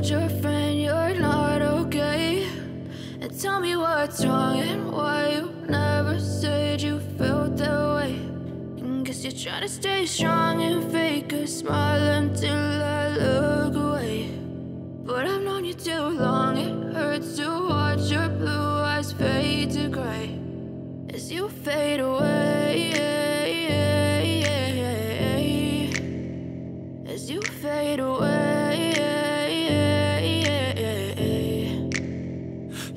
told your friend you're not okay? And tell me what's wrong and why you never said you felt that way. And guess you're trying to stay strong and fake a smile until I look away. But I've known you too long, it hurts to watch your blue eyes fade to gray as you fade away, as you fade away.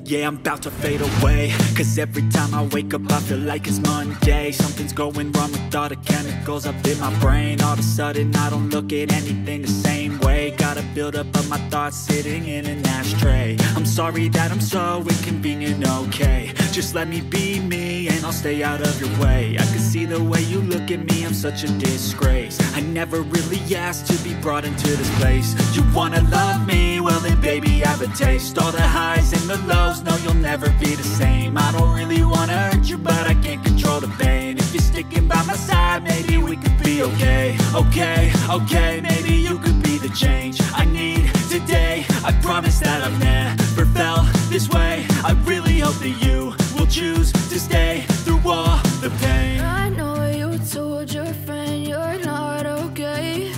Yeah, I'm about to fade away, cause every time I wake up I feel like it's Monday. Something's going wrong with all the chemicals up in my brain. All of a sudden I don't look at anything the same way. Got a buildup of my thoughts sitting in an ashtray. I'm sorry that I'm so inconvenient, okay? Just let me be me and I'll stay out of your way. I can see the way you look at me, I'm such a disgrace. I never really asked to be brought into this place. You wanna love me? Well then baby I have a taste. All the highs and the lows, no you'll never be the same. I don't really wanna hurt you but I can't control the pain. If you're sticking by my side maybe we could be okay. Okay, maybe you could be the change I need today. I promise that I've never felt this way. I really hope that you will choose to stay through all the pain. I know you told your friend you're not okay.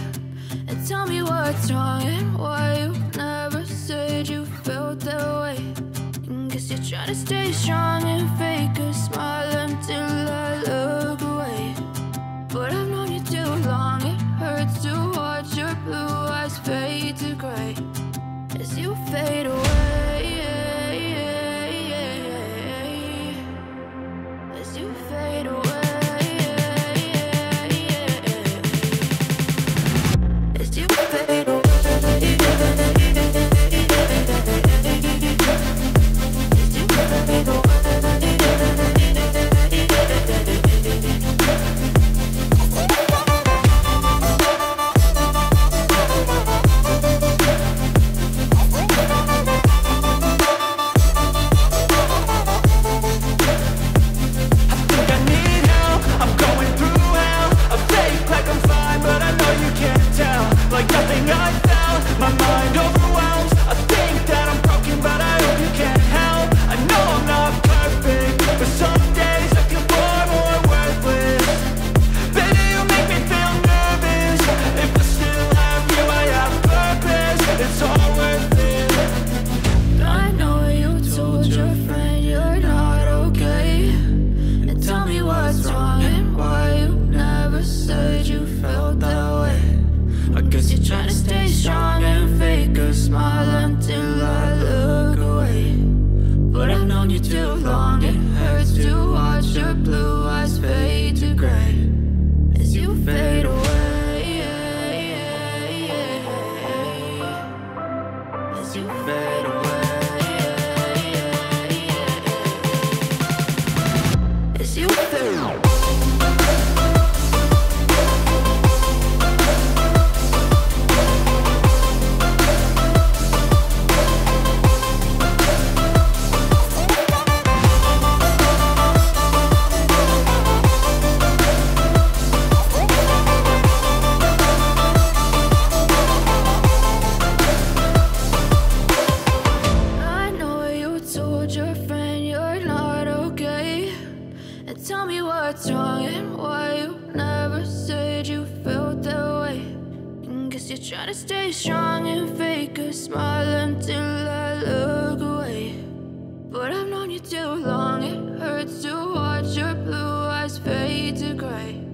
And tell me what's wrong and why you never said you felt that way. And guess you're trying to stay strong and fake a smile until I look away. But I've known you too long, it hurts to watch your blue eyes fade to gray as you fade away, as you fade away, as you fade away. Try to stay strong and fake a smile until I look away. But I've known you too long, it hurts to watch your blue eyes fade to gray